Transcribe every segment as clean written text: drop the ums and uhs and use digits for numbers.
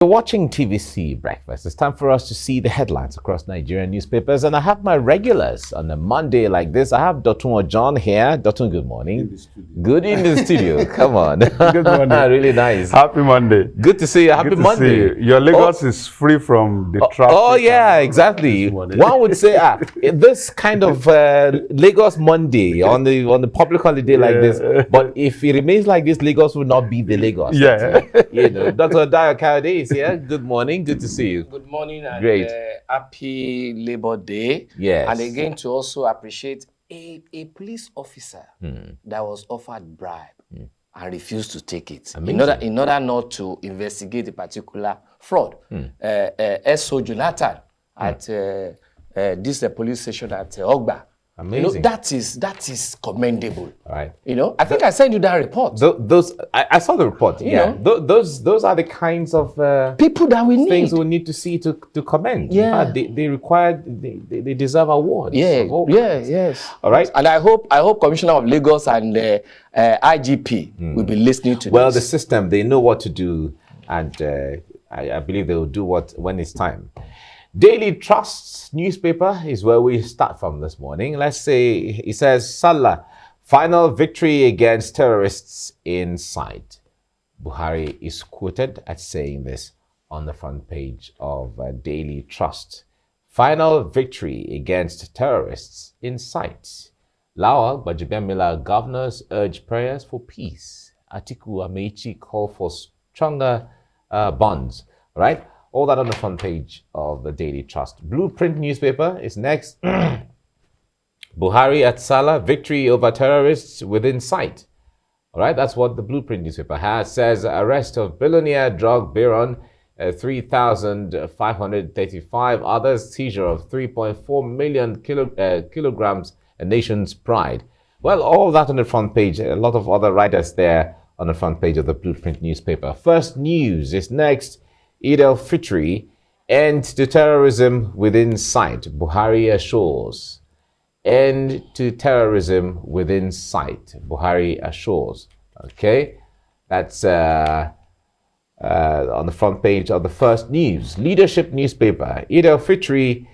We're watching TVC Breakfast. It's time for us to see the headlines across Nigerian newspapers. And I have my regulars on a Monday like this. I have Dotun John here. Dotun, good morning. Good in the studio. Come on. Good morning. Really nice. Happy Monday. Good to see you. Happy Monday. See you. Your Lagos is free from the traffic. Oh, yeah, exactly. One would say this kind of Lagos Monday on the public holiday like this. But if it remains like this, Lagos will not be the Lagos. Yeah. Dr. Dio Kayode is here. Good morning. Good to see you. Good morning and Great. Happy Labor Day. Yes. And again, to also appreciate a police officer that was offered bribe and refused to take it in order not to investigate a particular fraud. S.O. Jonathan at this police station at Ogba. Amazing. That is commendable. All right. I think I sent you that report. I saw the report. Those are the kinds of people that we need. Things we need to see to commend. Yeah. In fact, they deserve awards. Yes. All right. And I hope Commissioner of Lagos and IGP will be listening to Well, this. the system, they know what to do, and I believe they will do when it's time. Daily Trust newspaper is where we start from this morning. Let's say it says Salah, final victory against terrorists in sight. Buhari is quoted as saying this on the front page of Daily Trust. Final victory against terrorists in sight. Lawal Gbajabiamila governors urge prayers for peace. Atiku Amechi call for stronger bonds. Right? All that on the front page of the Daily Trust. Blueprint newspaper is next. Buhari at Salah, victory over terrorists within sight. All right, that's what the Blueprint newspaper has. Says arrest of billionaire drug baron, 3,535 others, seizure of 3.4 million kilograms, a nation's pride. Well, all that on the front page. A lot of other writers there on the front page of the Blueprint newspaper. First News is next. Eid al-Fitr, end to terrorism within sight. Buhari assures. End to terrorism within sight. Buhari assures. Okay, that's on the front page of the First News. Leadership newspaper. Eid al-Fitr.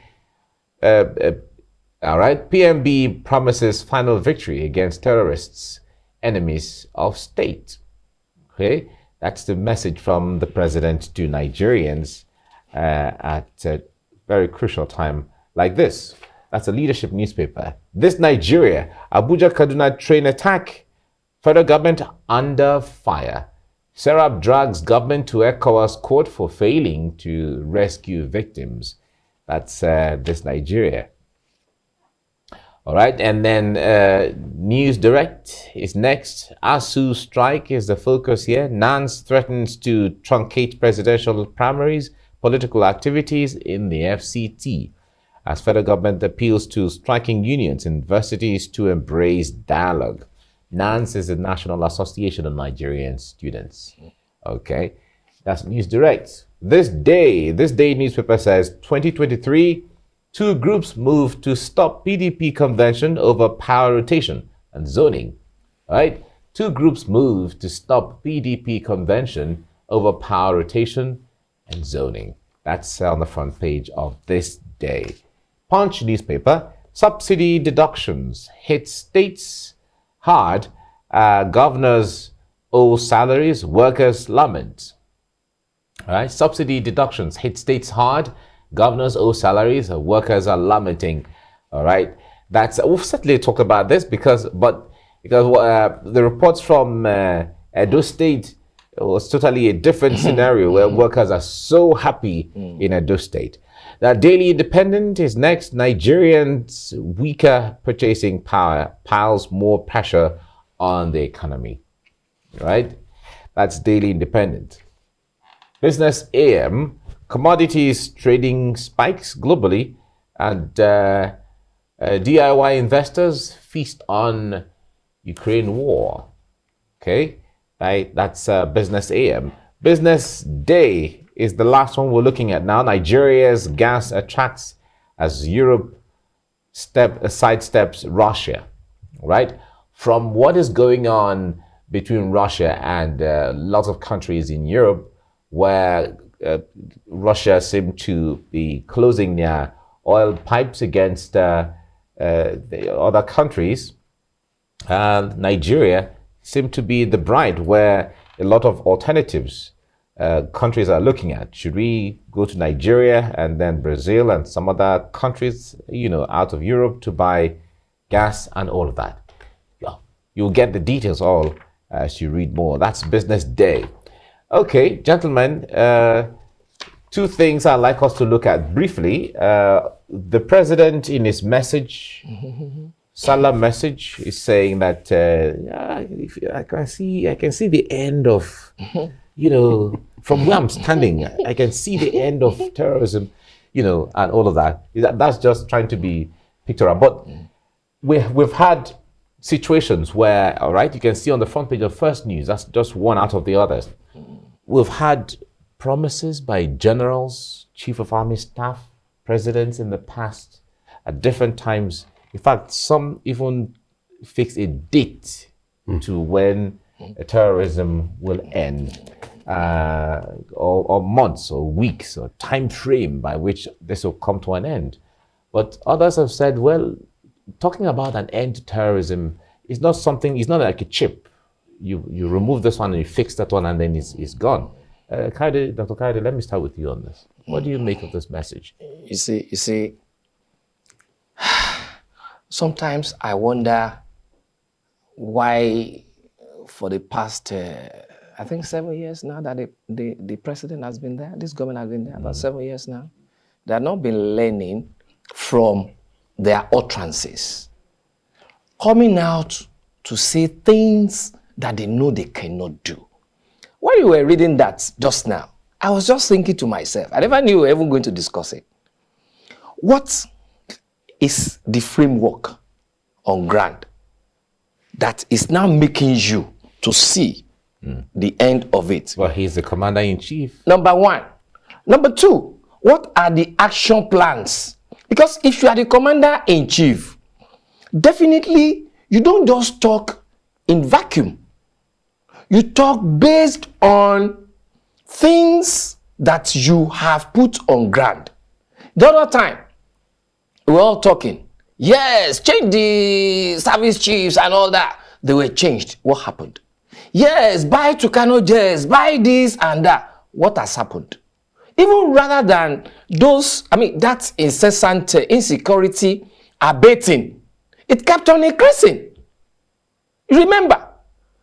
All right. PMB promises final victory against terrorists, enemies of state. Okay. That's the message from the president to Nigerians at a very crucial time like this. That's a leadership newspaper. This Nigeria, Abuja Kaduna train attack. Federal government under fire. Serap drags government to ECOWAS court for failing to rescue victims. That's this Nigeria. All right, and then News Direct is next. ASU strike is the focus here. Nance threatens to truncate presidential primaries, political activities in the FCT. As federal government appeals to striking unions, universities to embrace dialogue. Nance is the National Association of Nigerian Students. Okay, that's News Direct. This day newspaper says 2023. Two groups move to stop PDP convention over power rotation and zoning. All right? Two groups move to stop PDP convention over power rotation and zoning. That's on the front page of this day. Punch newspaper. Subsidy deductions hit states hard. Governors owe salaries. Workers lament. All right? Subsidy deductions hit states hard. Governors owe salaries, workers are lamenting. All right, we'll certainly talk about this because the reports from Edo State was totally a different scenario where workers are so happy in Edo State. The Daily Independent is next. Nigerians' weaker purchasing power piles more pressure on the economy. Right, that's Daily Independent. Business AM. Commodities trading spikes globally, and DIY investors feast on Ukraine war. Okay, right? That's Business AM. Business Day is the last one we're looking at now. Nigeria's gas attracts as Europe sidesteps Russia. Right? From what is going on between Russia and lots of countries in Europe, where Russia seemed to be closing their oil pipes against the other countries. And Nigeria seemed to be the bride where a lot of alternatives countries are looking at. Should we go to Nigeria and then Brazil and some other countries, out of Europe to buy gas and all of that? Yeah. You'll get the details all as you read more. That's Business Day. Okay, gentlemen, two things I'd like us to look at briefly. The president in his message, Salah message, is saying that I can see the end of, from where I'm standing, I can see the end of terrorism, and all of that. That's just trying to be pictorial. But we've had situations where, all right, you can see on the front page of First News, that's just one out of the others. We've had promises by generals, chief of army staff, presidents in the past at different times. In fact, some even fix a date to when terrorism will end, or months or weeks or time frame by which this will come to an end. But others have said, well, talking about an end to terrorism is not something, it's not like a chip. You remove this one and you fix that one and then it's gone. Dr. Kaide, let me start with you on this. What do you make of this message? You see, sometimes I wonder why for the past, I think 7 years now that the president has been there, this government has been there about 7 years now, they have not been learning from their utterances, coming out to say things that they know they cannot do. When you were reading that just now, I was just thinking to myself, I never knew we were even going to discuss it. What is the framework on ground that is now making you to see the end of it? Well, he's the commander-in-chief. Number one. Number two, what are the action plans? Because if you are the commander-in-chief, definitely you don't just talk in vacuum. You talk based on things that you have put on ground. The other time, we were all talking. Yes, change the service chiefs and all that. They were changed. What happened? Yes, buy Tucano jets, buy this and that. What has happened? Even rather than that incessant insecurity abating, it kept on increasing. Remember,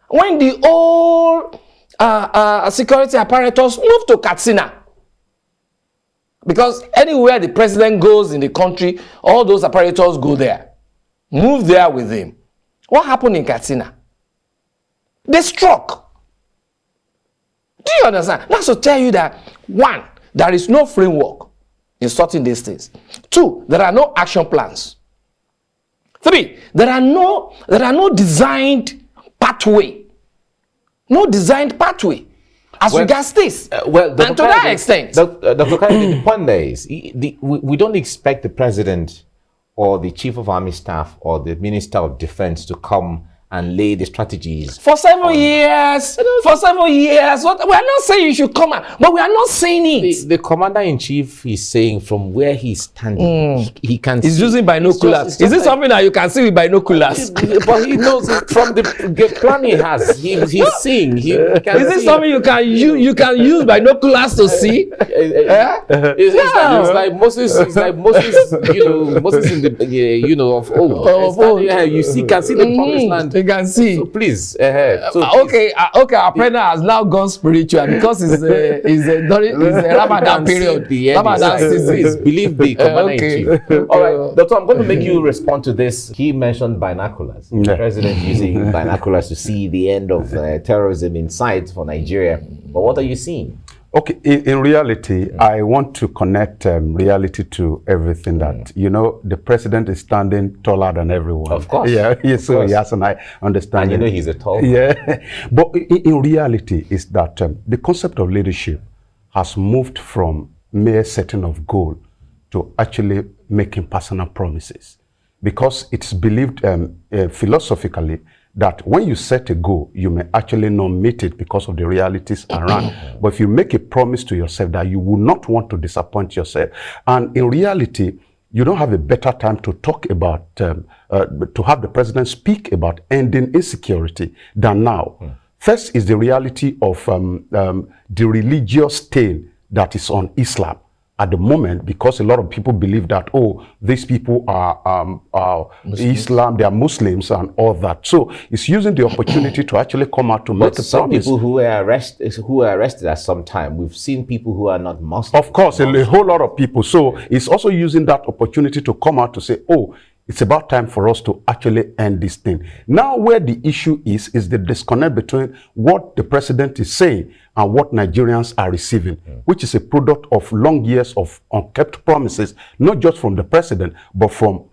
when the old security apparatus moved to Katsina, because anywhere the president goes in the country, all those apparatus go there, move there with him. What happened in Katsina? They struck. Do you understand? That's to tell you that, one, there is no framework in sorting these things. Two, there are no action plans. Three, there are no designed pathway. No designed pathway as regards this. And to that extent. Dr. Kaide, the point there is, we don't expect the president or the chief of army staff or the minister of defense to come and lay the strategies. For several years. What, we are not saying you should come out, but we are not saying it. The commander-in-chief is saying from where he's standing, he can He's using binoculars. Is this something that you can see with binoculars? But he knows from the plan he has. He's seeing. Is this something you can use binoculars to see? It's like Moses. It's like Moses. Moses in the of old. You can see the promised land. You can see. So please. Okay. Our president has now gone spiritual because it's a Ramadan period. Ramadan season. Please believe the commander-in-chief. All right, Doctor, I'm going to make you respond to this. He mentioned binoculars. The president using binoculars to see the end of terrorism in sight for Nigeria. But what are you seeing? Okay, in reality, I want to connect reality to everything that, the president is standing taller than everyone. Of course. Yeah, so he has an understanding. And he's a tall man. Yeah, but in reality, is that the concept of leadership has moved from mere setting of goal to actually making personal promises. Because it's believed philosophically that when you set a goal, you may actually not meet it because of the realities around. But if you make a promise to yourself that you will not want to disappoint yourself, and in reality, you don't have a better time to talk about, to have the president speak about ending insecurity than now. First is the reality of the religious stain that is on Islam at the moment, because a lot of people believe that, oh, these people are Islam, they are Muslims and all that. So it's using the opportunity to actually come out to make a some promise. people who were arrested at some time, we've seen people who are not Muslims. Of course, a whole lot of people. So it's also using that opportunity to come out to say, oh, it's about time for us to actually end this thing. Now, where the issue is the disconnect between what the president is saying and what Nigerians are receiving, which is a product of long years of unkept promises, not just from the president, but from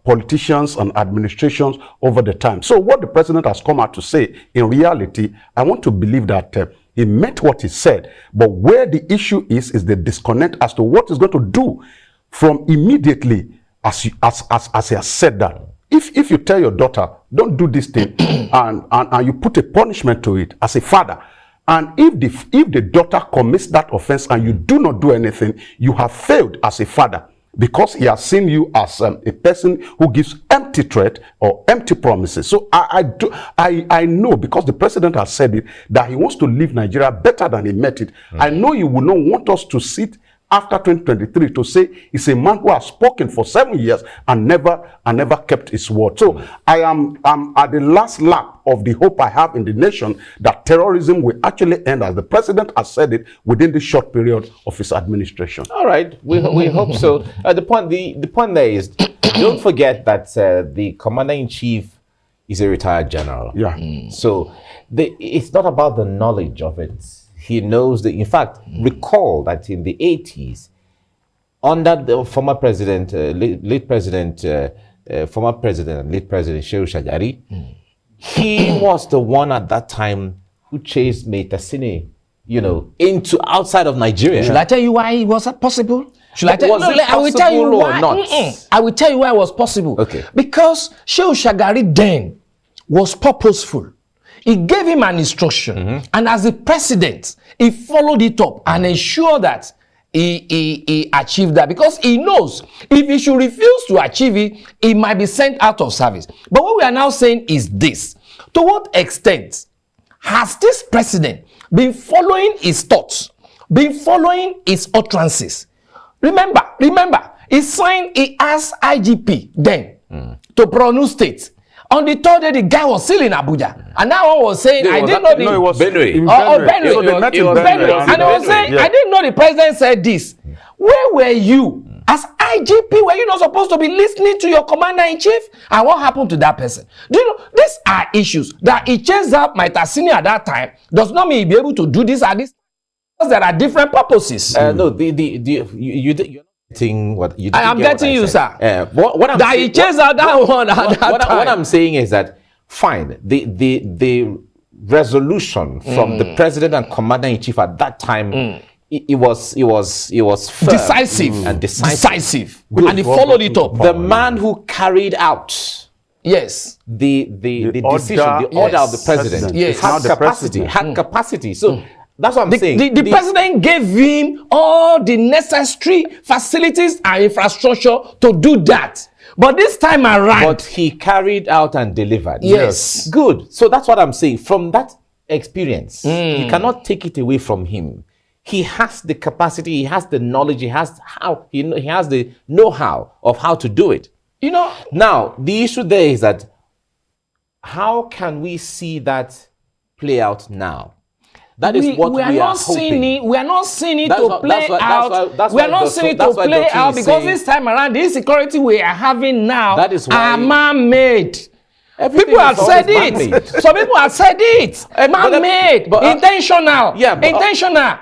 politicians and administrations over the time. So what the president has come out to say, in reality, I want to believe that he meant what he said, but where the issue is the disconnect as to what he's going to do from immediately as he has said that. If you tell your daughter, don't do this thing, and you put a punishment to it as a father, and if the daughter commits that offense and you do not do anything, you have failed as a father, because he has seen you as a person who gives empty threat or empty promises. So I know, because the president has said it, that he wants to leave Nigeria better than he met it. I know he would not want us to sit after 2023 to say he's a man who has spoken for 7 years and never kept his word. So I'm at the last lap of the hope I have in the nation that terrorism will actually end, as the president has said it, within the short period of his administration. All right, we hope so. The point there is, don't forget that the commander-in-chief is a retired general. Yeah. So it's not about the knowledge of it. He knows in fact, recall that in the 80s, under the former president, former president and late president Shehu Shagari, he was the one at that time who chased Metasine, into outside of Nigeria. Should I tell you why it was possible? Should I tell Was it I will tell you possible or why. not? I will tell you why it was possible. Okay. Because Shehu Shagari then was purposeful. He gave him an instruction, and as the president, he followed it up and ensured that he achieved that, because he knows if he should refuse to achieve it, he might be sent out of service. But what we are now saying is this: to what extent has this president been following his thoughts, been following his utterances? Remember, he asked IGP then to Borno State. On the third day, the guy was still in Abuja. And now one was saying, I didn't know the... No, it was Benue. Benue. So they met in Benue. And I was saying, I didn't know the president said this. Where were you? As IGP, were you not supposed to be listening to your commander-in-chief? And what happened to that person? Do you know, these are issues that he chased out Metasine at that time. Does not mean he'll be able to do this at this time. Because there are different purposes. No, you're getting what you. I am getting you, sir. What I'm that he chased out that one at that time. What I'm saying is that, fine, the resolution from the president and commander-in-chief at that time, it was firm decisive and decisive. And he followed it up. The man who carried out the decision, the order of the president, had capacity. So that's what I'm saying. The president gave him all the necessary facilities and infrastructure to do that. But this time around... But he carried out and delivered. Yes. Good. So that's what I'm saying. From that experience, you cannot take it away from him. He has the capacity, he has the knowledge, he has the know-how of how to do it. Now, the issue there is that how can we see that play out now? That is what we are hoping. We are not seeing it to play out. We are not seeing it to play out because this time around, the insecurity we are having now are man-made. People have said it. Some people have said it. Man-made, intentional, intentional,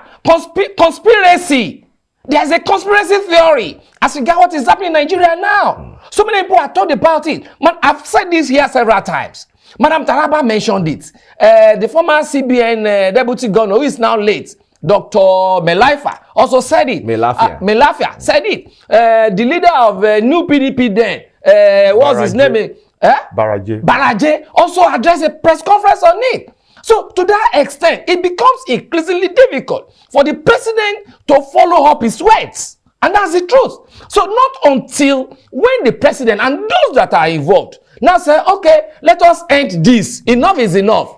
conspiracy. There's a conspiracy theory as regards what is happening in Nigeria now. So many people have talked about it. Man, I've said this here several times. Madam Taraba mentioned it. The former CBN deputy governor, who is now late, Dr. Melaifa, also said it. Melafia said it. The leader of new PDP then, what's his name? Baraje also addressed a press conference on it. So to that extent, it becomes increasingly difficult for the president to follow up his words. And that's the truth. So not until when the president and those that are involved now say, okay, let us end this. Enough is enough.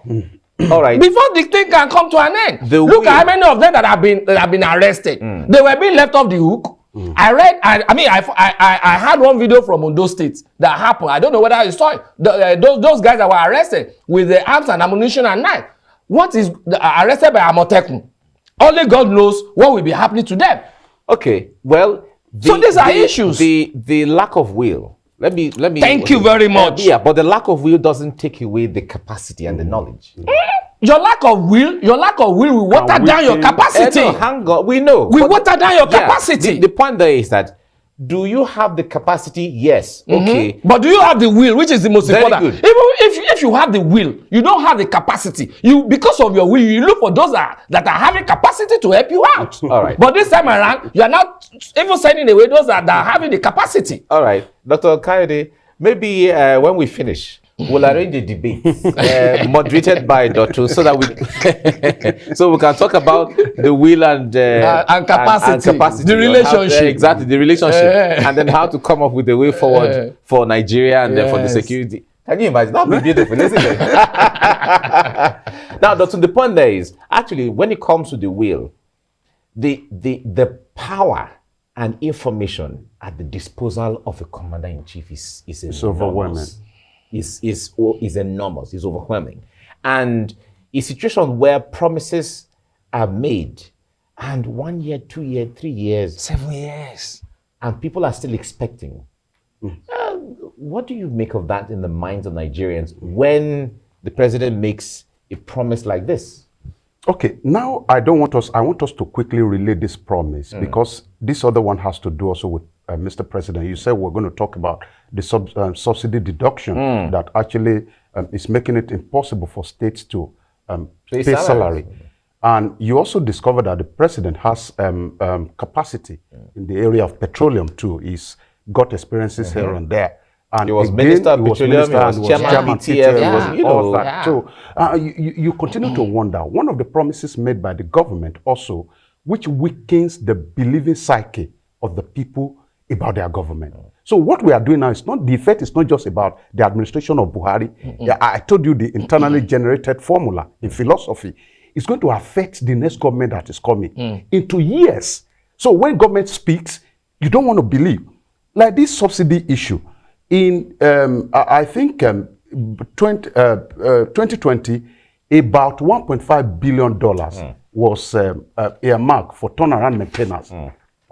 All right. Before the thing can come to an end. Look at how many of them that have been arrested. They were being left off the hook. I had one video from Ondo State that happened. I don't know whether you saw it. Those guys that were arrested with the arms and ammunition and knife. What is arrested by Amotekun? Only God knows what will be happening to them. Okay, well, so these are issues. The lack of will. Let me. Thank you very much. Yeah, but the lack of will doesn't take away the capacity and the knowledge. Your lack of will will water down your capacity. No, hang on, we know. We water down your capacity. The point there is that, do you have the capacity? Yes. Okay. But do you have the will, which is the most important? Good. Even if you have the will, you don't have the capacity. Because of your will, you look for those that are having capacity to help you out. All right. But this time around, you are not even sending away those that are having the capacity. All right. Dr. Kayode, maybe when we finish, we'll arrange a debate moderated by Dr. so that we can talk about the will and capacity, the relationship, exactly the relationship, and then how to come up with a way forward for Nigeria and for the security. Can you imagine? That would be beautiful, isn't it? Now, Dr. the point there is actually when it comes to the will, the power and information at the disposal of a commander-in-chief is overwhelming. Is enormous, is overwhelming. And a situation where promises are made and 1 year, 2 years, 3 years, 7 years, and people are still expecting. What do you make of that in the minds of Nigerians when the president makes a promise like this? Okay, now I want us to quickly relay this promise because this other one has to do also with Mr. President. You said we're going to talk about the subsidy deduction that actually is making it impossible for states to pay salary. And you also discovered that the president has capacity in the area of petroleum too. He's got experiences here and there. And he was Minister of Petroleum, he was Chairman PTF, all that. So you continue to wonder. One of the promises made by the government also, which weakens the believing psyche of the people about their government. So what we are doing now is not, the effect is not just about the administration of Buhari. I told you the internally generated formula in philosophy. It's going to affect the next government that is coming into years. So when government speaks, you don't want to believe. Like this subsidy issue, in, I think, 2020, about $1.5 billion was earmarked for turnaround maintenance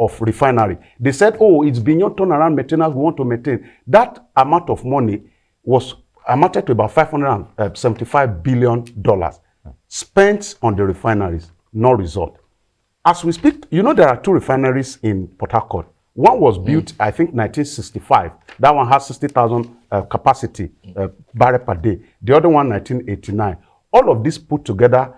of refinery. They said, oh, it's beyond turnaround maintenance, we want to maintain. That amount of money was amounted to about $575 billion spent on the refineries, no result. As we speak, you know there are 2 refineries in Port Harcourt. One was built, I think, 1965. That one has 60,000 capacity barrel per day. The other one, 1989. All of this put together,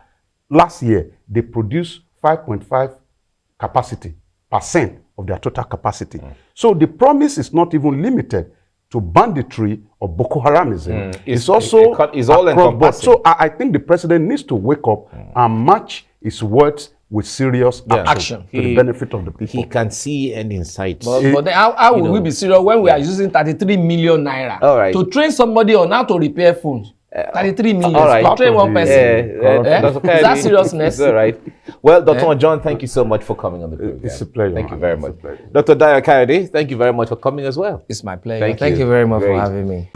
last year, they produced 5.5% of their total capacity. So the promise is not even limited to banditry or Boko Haramism. It's also all encompassing. So I think the president needs to wake up and match his words with serious action to the benefit of the people. He can see end in sight. But then how will we be serious when we are using 33 million naira to train somebody on how to repair phones? 33 million to train one person. Is that seriousness? All right. Well, Dr. John, thank you so much for coming on the program. It's a pleasure. Thank you very much. Dr. Dayo Kayode, thank you very much for coming as well. It's my pleasure. Thank you very much for having me.